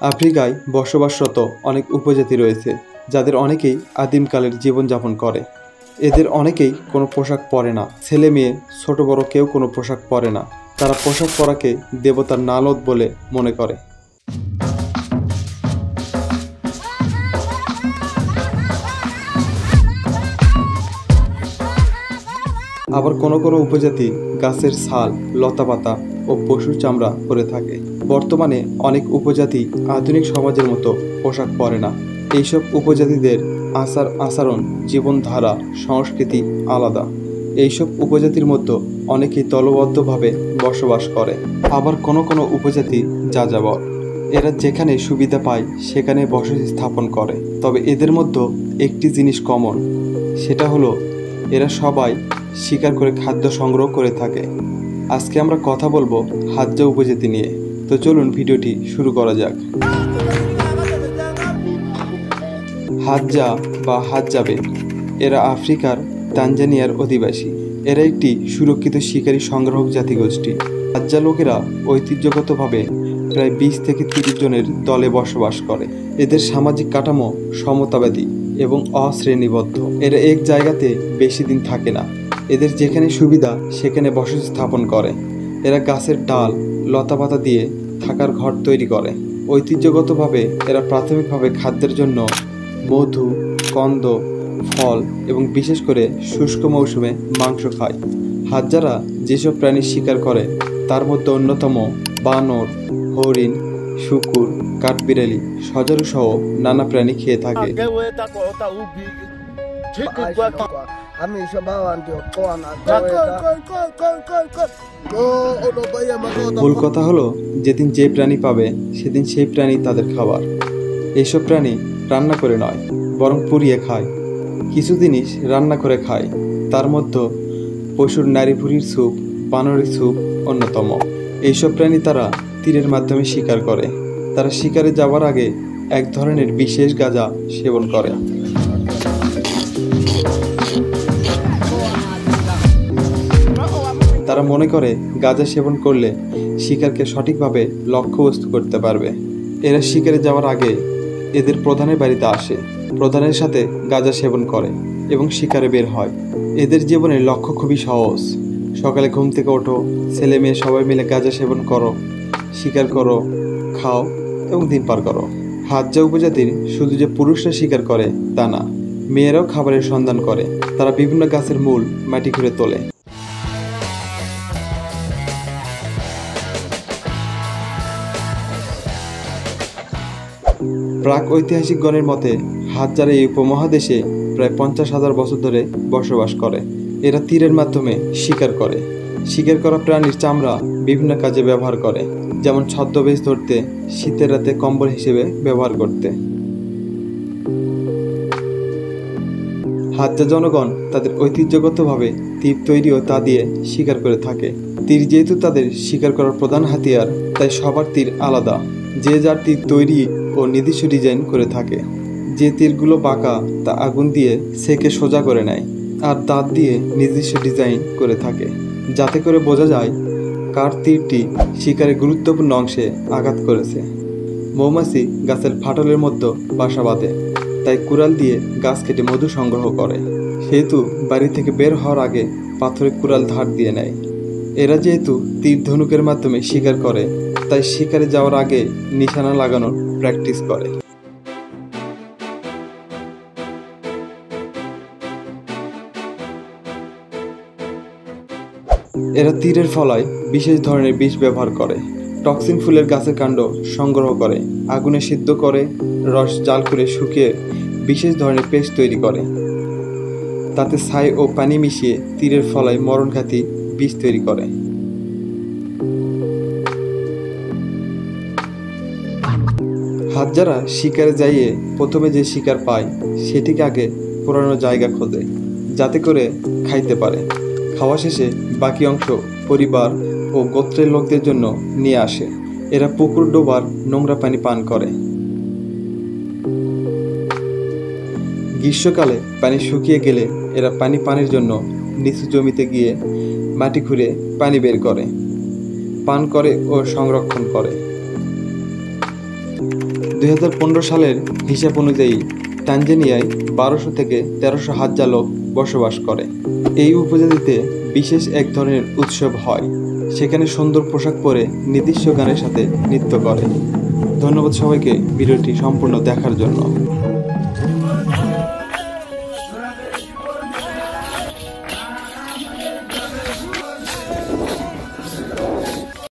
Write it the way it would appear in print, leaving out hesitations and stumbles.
আফ্রিকায় বসবাসরত অনেক উপজাতি রয়েছে, যাদের অনেকেই আদিমকালের জীবনযাপন করে। এদের অনেকেই কোনো পোশাক পরে না। ছেলে মেয়ে ছোট বড় কেউ কোনো পোশাক পরে না। তারা পোশাক পরাকে দেবতার নালত বলে মনে করে। আবার কোনো কোনো উপজাতি গাছের ছাল, লতাপাতা ও পশুর চামড়া পরে থাকে। বর্তমানে অনেক উপজাতি আধুনিক সমাজের মতো পোশাক পরে না। এইসব উপজাতিদের আচার আচরণ, জীবনধারা, সংস্কৃতি আলাদা। এইসব উপজাতির মধ্যে অনেকেই দলবদ্ধভাবে বসবাস করে। আবার কোনো কোনো উপজাতি যাযাবর। এরা যেখানে সুবিধা পায় সেখানে বসতি স্থাপন করে। তবে এদের মধ্যে একটি জিনিস কমন, সেটা হলো এরা সবাই শিকার করে খাদ্য সংগ্রহ করে থাকে। আজকে আমরা কথা বলবো হাজ্জা উপজাতি নিয়ে। তো চলুন ভিডিওটি শুরু করা যাক। হাজ্জা বা হাজ্জাবে এরা আফ্রিকার তানজানিয়ার অধিবাসী। এরা একটি সুরক্ষিত শিকারী সংগ্রাহক জাতিগোষ্ঠী। হাজ্জা লোকেরা ঐতিহ্যগতভাবে প্রায় 20 থেকে 30 জনের দলে বসবাস করে। এদের সামাজিক কাঠামো সমতাবাদী এবং অশ্রেণীবদ্ধ। এরা এক জায়গাতে বেশি দিন থাকে না। এদের যেখানে সুবিধা সেখানে বসতি স্থাপন করে। এরা গাছের ডাল, লতাপাতা দিয়ে থাকার ঘর তৈরি করে। ঐতিহ্যগতভাবে এরা প্রাথমিকভাবে খাদ্যের জন্য মধু, কন্দ, ফল এবং বিশেষ করে শুষ্ক মৌসুমে মাংস খায়। হাজ্জারা যেসব প্রাণী শিকার করে তার মধ্যে অন্যতম বানর, হরিণ, শূকর, কাঠবিড়ালি, সজারু সহ নানা প্রাণী খেয়ে থাকে। মূল কথা হলো, যেদিন যে প্রাণী পাবে সেদিন সেই প্রাণী তাদের খাবার। এইসব প্রাণী রান্না করে নয়, বরং পুড়িয়ে খায়। কিছু জিনিস রান্না করে খায়, তার মধ্যে পশুর নাড়ি ভুঁড়ির স্যুপ, বানরের স্যুপ অন্যতম। এইসব প্রাণী তারা তীরের মাধ্যমে শিকার করে। তারা শিকারে যাওয়ার আগে এক ধরনের বিশেষ গাঁজা সেবন করে। তারা মনে করে গাঁজা সেবন করলে শিকারকে সঠিকভাবে লক্ষ্যবস্তু করতে পারবে। এরা শিকারে যাওয়ার আগে এদের প্রধানের বাড়িতে আসে, প্রধানের সাথে গাঁজা সেবন করে এবং শিকারে বের হয়। এদের জীবনের লক্ষ্য খুবই সহজ। সকালে ঘুম থেকে ওঠো, ছেলে মেয়ে সবাই মিলে গাঁজা সেবন করো, শিকার করো, খাও এবং দিন পার করো। হাজ্জা উপজাতির শুধু যে পুরুষরা শিকার করে তা না, মেয়েরাও খাবারের সন্ধান করে। তারা বিভিন্ন গাছের মূল মাটি খুঁড়ে তোলে। প্রাক ঐতিহাসিকগণের মতে হাজ্জারা এই উপমহাদেশে প্রায় 50,000 বছর ধরে বসবাস করে। এরা তীরের মাধ্যমে শিকার করে। শিকার করা প্রাণীর চামড়া বিভিন্ন কাজে ব্যবহার করে, যেমন ছদ্মবেশ ধরতে, শীতের রাতে কম্বল হিসেবে ব্যবহার করতে। হাজ্জা জনগণ তাদের ঐতিহ্যগতভাবে তীর তৈরি ও তা দিয়ে শিকার করে থাকে। তীর যেহেতু তাদের শিকার করার প্রধান হাতিয়ার, তাই সবার তীর আলাদা। যে যার তীর তৈরি ও নির্দিষ্ট ডিজাইন করে থাকে। যে তীরগুলো বাঁকা তা আগুন দিয়ে সেকে সোজা করে নেয়, আর দাঁত দিয়ে নির্দিষ্ট ডিজাইন করে থাকে, যাতে করে বোঝা যায় কার তীরটি শিকারের গুরুত্বপূর্ণ অংশে আঘাত করেছে। মৌমাছি গাছের ফাটলের মধ্যে বাসা বাঁধে, তাই কুড়াল দিয়ে গাছ কেটে মধু সংগ্রহ করে। সেহেতু বাড়ি থেকে বের হওয়ার আগে পাথরের কুড়াল ধার দিয়ে নেয়। এরা যেহেতু তীর ধনুকের মাধ্যমে শিকার করে, তাই শিকারে যাওয়ার আগে নিশানা লাগানোর প্র্যাকটিস করে। এরা তীরের ফলায় বিশেষ ধরনের বিষ ব্যবহার করে। টক্সিন ফুলের গাছের কাণ্ড সংগ্রহ করে, আগুনে সিদ্ধ করে, রস জাল করে শুকিয়ে বিশেষ ধরনের পেস্ট তৈরি করে। তাতে ছাই ও পানি মিশিয়ে তীরের ফলায় মরণঘাতী বিষ তৈরি করে। হাজ্জারা শিকারে যাইয়ে প্রথমে যে শিকার পায় সেটিকে আগে পুরানো জায়গা খোঁজে, যাতে করে খাইতে পারে। খাওয়া শেষে বাকি অংশ পরিবার ও গোত্রের লোকদের জন্য নিয়ে আসে। এরা পুকুর ডোবার নোংরা পানি পান করে। গ্রীষ্মকালে পানি শুকিয়ে গেলে এরা পানি পানির জন্য নিচু জমিতে গিয়ে মাটি খুঁড়ে পানি বের করে, পান করে ও সংরক্ষণ করে। 2015 সালের হিসাব অনুযায়ী তানজানিয়ায় 1200 থেকে 1300 হাজ্জা লোক বসবাস করে। এই উপজাতিতে বিশেষ এক ধরনের উৎসব হয়, সেখানে সুন্দর পোশাক পরে নির্দিষ্ট গানের সাথে নৃত্য করে। ধন্যবাদ সবাইকে ভিডিওটি সম্পূর্ণ দেখার জন্য।